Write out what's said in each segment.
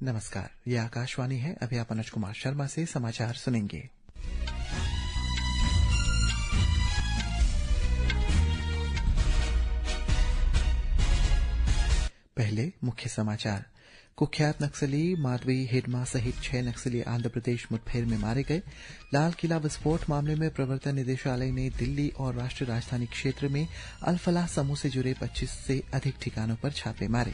नमस्कार, ये आकाशवाणी है। अभी आप अनुज कुमार शर्मा से समाचार सुनेंगे। पहले मुख्य समाचार। कुख्यात नक्सली माधवी हिडमा सहित 6 नक्सली आंध्र प्रदेश मुठभेड़ में मारे गए। लाल किला विस्फोट मामले में प्रवर्तन निदेशालय ने दिल्ली और राष्ट्रीय राजधानी क्षेत्र में अल फलाह समूह से जुड़े 25 से अधिक ठिकानों पर छापे मारे।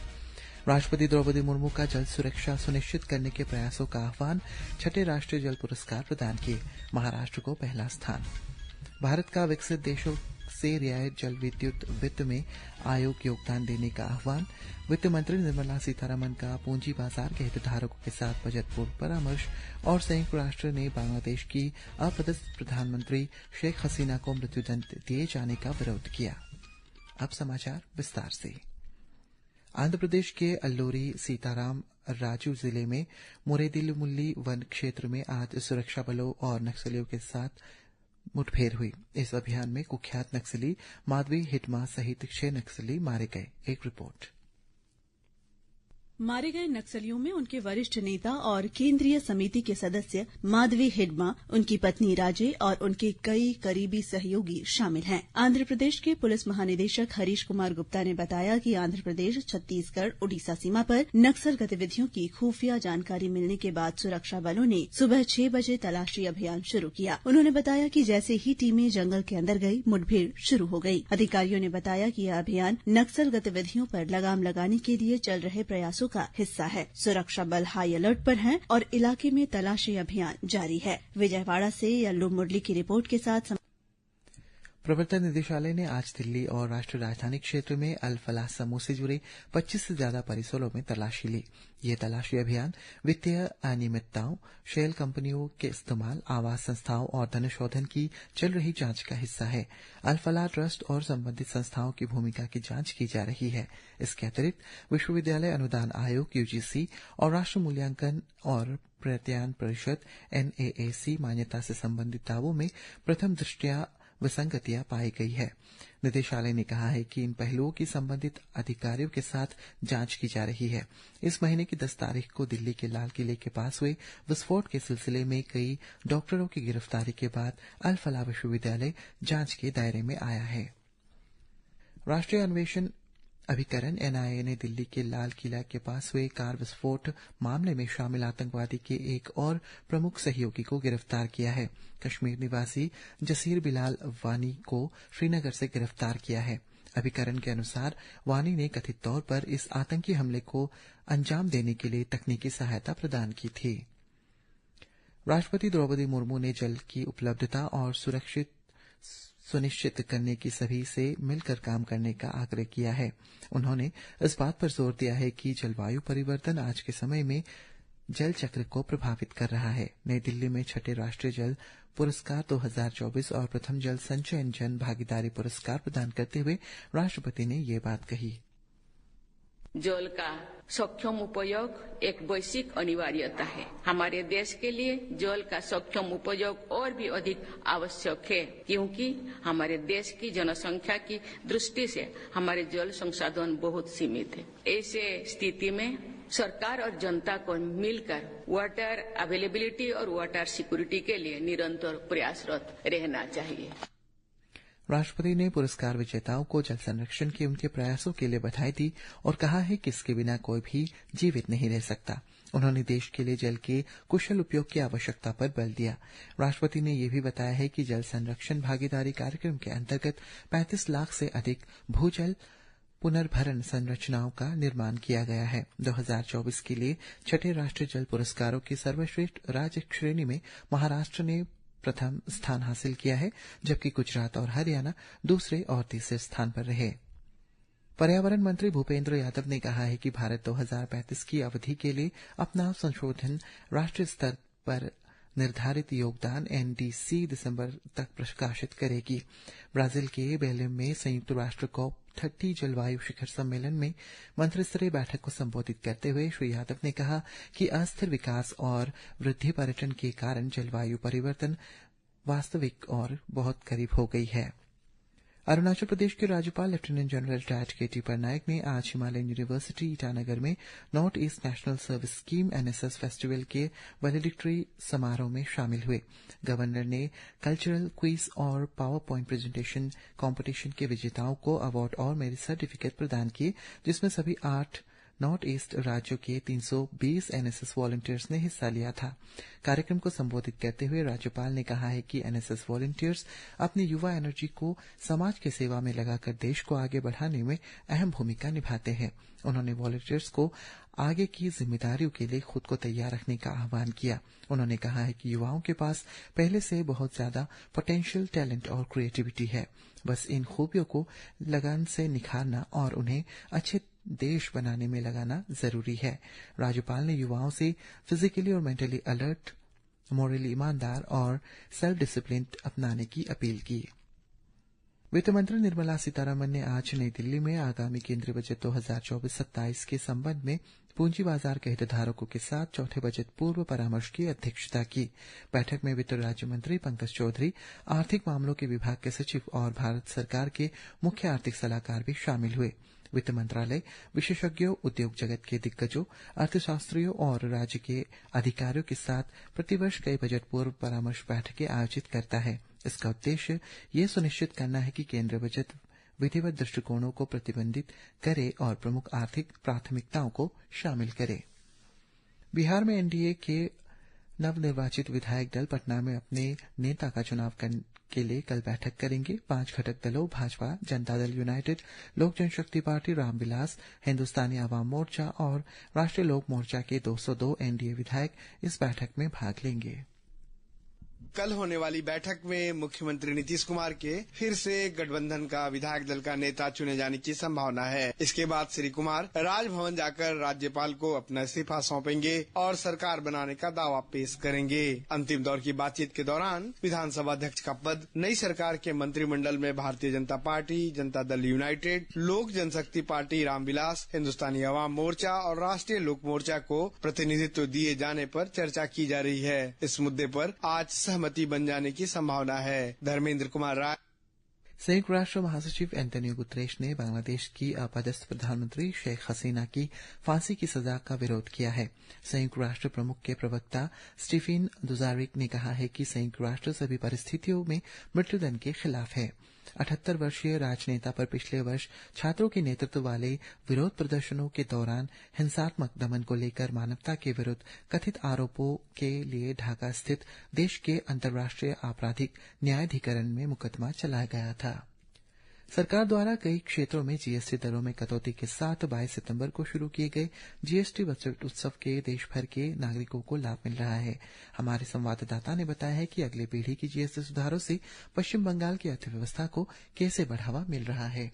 राष्ट्रपति द्रौपदी मुर्मू का जल सुरक्षा सुनिश्चित करने के प्रयासों का आह्वान। 6ठे राष्ट्रीय जल पुरस्कार प्रदान किए। महाराष्ट्र को पहला स्थान। भारत का विकसित देशों से रियायत जल विद्युत वित्त में आयोग योगदान देने का आह्वान। वित्त मंत्री निर्मला सीतारमण का पूंजी बाजार के हितधारकों के साथ बजट पूर्व परामर्श। और संयुक्त राष्ट्र ने बांग्लादेश की अपदस्थ प्रधानमंत्री शेख हसीना को मृत्युदंड दिए जाने का विरोध किया। अब समाचार विस्तार से। आंध्र प्रदेश के अल्लूरी सीताराम राजू जिले में मुरेदिलमुल्ली वन क्षेत्र में आज सुरक्षा बलों और नक्सलियों के साथ मुठभेड़ हुई। इस अभियान में कुख्यात नक्सली माधवी हिडमा सहित 6 नक्सली मारे गए। एक रिपोर्ट। मारे गए नक्सलियों में उनके वरिष्ठ नेता और केंद्रीय समिति के सदस्य माधवी हिडमा, उनकी पत्नी राजे और उनके कई करीबी सहयोगी शामिल हैं। आंध्र प्रदेश के पुलिस महानिदेशक हरीश कुमार गुप्ता ने बताया कि आंध्र प्रदेश छत्तीसगढ़ उड़ीसा सीमा पर नक्सल गतिविधियों की खुफिया जानकारी मिलने के बाद सुरक्षा बलों ने सुबह 6 बजे तलाशी अभियान शुरू किया। उन्होंने बताया कि जैसे ही टीमें जंगल के अंदर गई, मुठभेड़ शुरू हो गई। अधिकारियों ने बताया कि यह अभियान नक्सल गतिविधियों पर लगाम लगाने के लिए चल रहे प्रयासों का हिस्सा है। सुरक्षा बल हाई अलर्ट पर हैं और इलाके में तलाशी अभियान जारी है। विजयवाड़ा से यल्लू मुरली की रिपोर्ट के साथ। प्रवर्तन निदेशालय ने आज दिल्ली और राष्ट्रीय राजधानी क्षेत्र में अल फलाह समूह से जुड़े 25 से ज्यादा परिसरों में तलाशी ली। ये तलाशी अभियान वित्तीय अनियमितताओं, शेल कंपनियों के इस्तेमाल, आवास संस्थाओं और धनशोधन की चल रही जांच का हिस्सा है। अल फलाह ट्रस्ट और संबंधित संस्थाओं की भूमिका की जांच की जा रही है। इसके अतिरिक्त विश्वविद्यालय अनुदान आयोग यूजीसी और राष्ट्रीय मूल्यांकन और प्रत्यायन परिषद NAAC मान्यता से संबंधित दावों में प्रथम दृष्टया विसंगतियां पाई गई है। निदेशालय ने कहा है कि इन पहलुओं की संबंधित अधिकारियों के साथ जांच की जा रही है। इस महीने की 10 तारीख को दिल्ली के लाल किले के पास हुए विस्फोट के सिलसिले में कई डॉक्टरों की गिरफ्तारी के बाद अल फलाह विश्वविद्यालय जांच के दायरे में आया है। राष्ट्रीय अन्वेषण अभिकरण NIA ने दिल्ली के लाल किला के पास हुए कार विस्फोट मामले में शामिल आतंकवादी के एक और प्रमुख सहयोगी को गिरफ्तार किया है। कश्मीर निवासी जसीर बिलाल वानी को श्रीनगर से गिरफ्तार किया है। अभिकरण के अनुसार वानी ने कथित तौर पर इस आतंकी हमले को अंजाम देने के लिए तकनीकी सहायता प्रदान की थी। राष्ट्रपति द्रौपदी मुर्मू ने जल की उपलब्धता और सुनिश्चित करने की सभी से मिलकर काम करने का आग्रह किया है। उन्होंने इस बात पर जोर दिया है कि जलवायु परिवर्तन आज के समय में जल चक्र को प्रभावित कर रहा है। नई दिल्ली में 6ठे राष्ट्रीय जल पुरस्कार 2024 और प्रथम जल संचयन जन भागीदारी पुरस्कार प्रदान करते हुए राष्ट्रपति ने ये बात कही। जल का सक्षम उपयोग एक वैश्विक अनिवार्यता है। हमारे देश के लिए जल का सक्षम उपयोग और भी अधिक आवश्यक है, क्योंकि हमारे देश की जनसंख्या की दृष्टि से हमारे जल संसाधन बहुत सीमित है। ऐसे स्थिति में सरकार और जनता को मिलकर वाटर अवेलेबिलिटी और वाटर सिक्योरिटी के लिए निरंतर प्रयासरत रहना चाहिए। राष्ट्रपति ने पुरस्कार विजेताओं को जल संरक्षण के उनके प्रयासों के लिए बधाई दी और कहा है कि इसके बिना कोई भी जीवित नहीं रह सकता। उन्होंने देश के लिए जल के कुशल उपयोग की आवश्यकता पर बल दिया। राष्ट्रपति ने यह भी बताया है कि जल संरक्षण भागीदारी कार्यक्रम के अंतर्गत 35 लाख से अधिक भूजल पुनर्भरण संरचनाओं का निर्माण किया गया है। 2024 के लिए 6ठे राष्ट्रीय जल पुरस्कारों की सर्वश्रेष्ठ राज्य श्रेणी में महाराष्ट्र ने प्रथम स्थान हासिल किया है, जबकि गुजरात और हरियाणा दूसरे और तीसरे स्थान पर रहे। पर्यावरण मंत्री भूपेंद्र यादव ने कहा है कि भारत 2035 की अवधि के लिए अपना संशोधन राष्ट्रीय स्तर पर निर्धारित योगदान NDC दिसंबर तक प्रकाशित करेगी। ब्राजील के बेलेम में संयुक्त राष्ट्र COP30 जलवायु शिखर सम्मेलन में मंत्रिस्तरीय बैठक को संबोधित करते हुए श्री यादव ने कहा कि अस्थिर विकास और वृद्धि पर्यटन के कारण जलवायु परिवर्तन वास्तविक और बहुत करीब हो गई है। अरुणाचल प्रदेश के राज्यपाल लेफ्टिनेंट जनरल टैट केटी पटनायक ने आज हिमालयन यूनिवर्सिटी ईटानगर में north east national service scheme NSS festival के वैलेडिक्टरी समारोह में शामिल हुए। गवर्नर ने कल्चरल क्विज और पावर पॉइंट प्रेजेंटेशन कॉम्पिटिशन के विजेताओं को अवार्ड और मेरिट सर्टिफिकेट प्रदान किए, जिसमें सभी 8 नॉर्थ ईस्ट राज्यों के 320 एनएसएस वॉलंटियर्स ने हिस्सा लिया था। कार्यक्रम को संबोधित करते हुए राज्यपाल ने कहा है कि एनएसएस वॉलंटियर्स अपनी युवा एनर्जी को समाज की सेवा में लगाकर देश को आगे बढ़ाने में अहम भूमिका निभाते हैं। उन्होंने वॉलंटियर्स को आगे की जिम्मेदारियों के लिए खुद को तैयार रखने का आह्वान किया। उन्होंने कहा है कि युवाओं के पास पहले से बहुत ज्यादा पोटेंशियल, टैलेंट और क्रिएटिविटी है। बस इन खूबियों को लगन से निखारना और उन्हें अच्छे देश बनाने में लगाना जरूरी है। राज्यपाल ने युवाओं से फिजिकली और मेंटली अलर्ट, मॉरली ईमानदार और सेल्फ डिसिप्लिन अपनाने की अपील की। वित्त मंत्री निर्मला सीतारमण ने आज नई दिल्ली में आगामी केंद्रीय बजट 2024-27 के संबंध में पूंजी बाजार के हितधारकों के साथ चौथे बजट पूर्व परामर्श की अध्यक्षता की। बैठक में वित्त राज्य मंत्री पंकज चौधरी, आर्थिक मामलों के विभाग के सचिव और भारत सरकार के मुख्य आर्थिक सलाहकार भी शामिल हुए। वित्त मंत्रालय विशेषज्ञों, उद्योग जगत के दिग्गजों, अर्थशास्त्रियों और राज्य के अधिकारियों के साथ प्रतिवर्ष कई बजट पूर्व परामर्श बैठकें आयोजित करता है। इसका उद्देश्य यह सुनिश्चित करना है कि केंद्रीय बजट विधिवत दृष्टिकोणों को प्रतिबिंबित करे और प्रमुख आर्थिक प्राथमिकताओं को शामिल करे। बिहार में एनडीए के नवनिर्वाचित विधायक दल पटना में अपने नेता का चुनाव के लिए कल बैठक करेंगे। 5 घटक दलों भाजपा, जनता दल यूनाइटेड, लोक जनशक्ति पार्टी, रामविलास, हिंदुस्तानी आवाम मोर्चा और राष्ट्रीय लोक मोर्चा के 202 एनडीए विधायक इस बैठक में भाग लेंगे। कल होने वाली बैठक में मुख्यमंत्री नीतीश कुमार के फिर से गठबंधन का विधायक दल का नेता चुने जाने की संभावना है। इसके बाद श्री कुमार राजभवन जाकर राज्यपाल को अपना इस्तीफा सौंपेंगे और सरकार बनाने का दावा पेश करेंगे। अंतिम दौर की बातचीत के दौरान विधानसभा अध्यक्ष का पद नई सरकार के मंत्रिमंडल में भारतीय जनता पार्टी, जनता दल यूनाइटेड, लोक जनशक्ति पार्टी, रामविलास, हिंदुस्तानी अवाम मोर्चा और राष्ट्रीय लोक मोर्चा को प्रतिनिधित्व दिए जाने पर चर्चा की जा रही है। इस मुद्दे पर आज सहमति बन जाने की संभावना है। धर्मेंद्र कुमार राय। संयुक्त राष्ट्र महासचिव एंटोनियो गुतरेश ने बांग्लादेश की अपदस्थ प्रधानमंत्री शेख हसीना की फांसी की सजा का विरोध किया है। संयुक्त राष्ट्र प्रमुख के प्रवक्ता स्टीफन दुजारिक ने कहा है कि संयुक्त राष्ट्र सभी परिस्थितियों में मृत्युदंड के खिलाफ है। 78 वर्षीय राजनेता पर पिछले वर्ष छात्रों के नेतृत्व वाले विरोध प्रदर्शनों के दौरान हिंसात्मक दमन को लेकर मानवता के विरुद्ध कथित आरोपों के लिए ढाका स्थित देश के अंतर्राष्ट्रीय आपराधिक न्यायाधिकरण में मुकदमा चलाया गया था। सरकार द्वारा कई क्षेत्रों में जीएसटी दरों में कटौती के साथ 22 सितंबर को शुरू किए गए जीएसटी बजट उत्सव के देश भर के नागरिकों को लाभ मिल रहा है। हमारे संवाददाता ने बताया है कि अगली पीढ़ी की जीएसटी सुधारों से पश्चिम बंगाल की अर्थव्यवस्था को कैसे बढ़ावा मिल रहा है।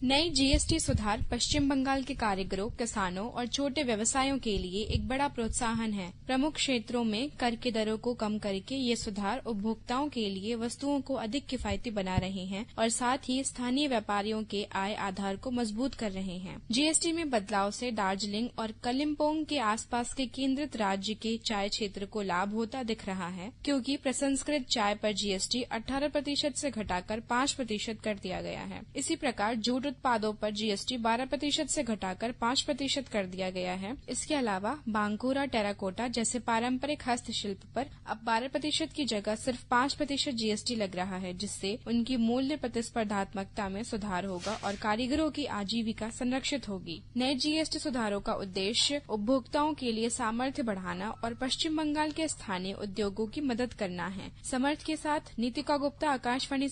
नई जीएसटी सुधार पश्चिम बंगाल के कारीगरों, किसानों और छोटे व्यवसायों के लिए एक बड़ा प्रोत्साहन है। प्रमुख क्षेत्रों में कर की दरों को कम करके ये सुधार उपभोक्ताओं के लिए वस्तुओं को अधिक किफायती बना रहे हैं और साथ ही स्थानीय व्यापारियों के आय आधार को मजबूत कर रहे हैं। जीएसटी में बदलाव से दार्जिलिंग और कलिम्पोंग के आसपास के केंद्रित राज्य के चाय क्षेत्र को लाभ होता दिख रहा है, क्योंकि प्रसंस्कृत चाय पर जीएसटी 18% से घटाकर 5% कर दिया गया है। इसी प्रकार जूट उत्पादों पर जीएसटी 12% से घटाकर 5% कर दिया गया है। इसके अलावा बांकुरा टेराकोटा जैसे पारंपरिक हस्तशिल्प पर अब 12% की जगह सिर्फ 5% जीएसटी लग रहा है, जिससे उनकी मूल्य प्रतिस्पर्धात्मकता में सुधार होगा और कारीगरों की आजीविका संरक्षित होगी। नए जीएसटी सुधारों का उद्देश्य उपभोक्ताओं के लिए सामर्थ्य बढ़ाना और पश्चिम बंगाल के स्थानीय उद्योगों की मदद करना है। समर्थ के साथ नीतिका गुप्ता, आकाशवाणी।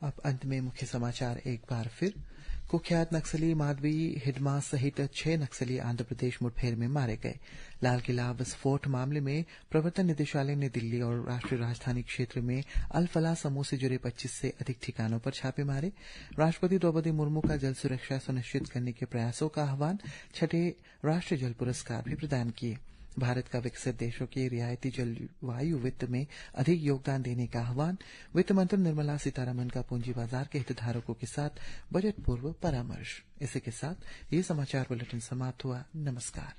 अब अंत में मुख्य समाचार एक बार फिर। कुख्यात नक्सली माधवी हिडमा सहित 6 नक्सली आंध्र प्रदेश मुठभेड़ में मारे गए। लाल किला विस्फोट मामले में प्रवर्तन निदेशालय ने दिल्ली और राष्ट्रीय राजधानी क्षेत्र में अल फलाह समूह से जुड़े 25 से अधिक ठिकानों पर छापे मारे। राष्ट्रपति द्रौपदी मुर्मू का जल सुरक्षा सुनिश्चित करने के प्रयासों का आह्वान। 6ठे राष्ट्रीय जल पुरस्कार भी प्रदान किए। भारत का विकसित देशों के रियायती जलवायु वित्त में अधिक योगदान देने का आह्वान। वित्त मंत्री निर्मला सीतारमण का पूंजी बाजार के हितधारकों के साथ बजट पूर्व परामर्श। इसी के साथ ये समाचार बुलेटिन समाप्त हुआ। नमस्कार।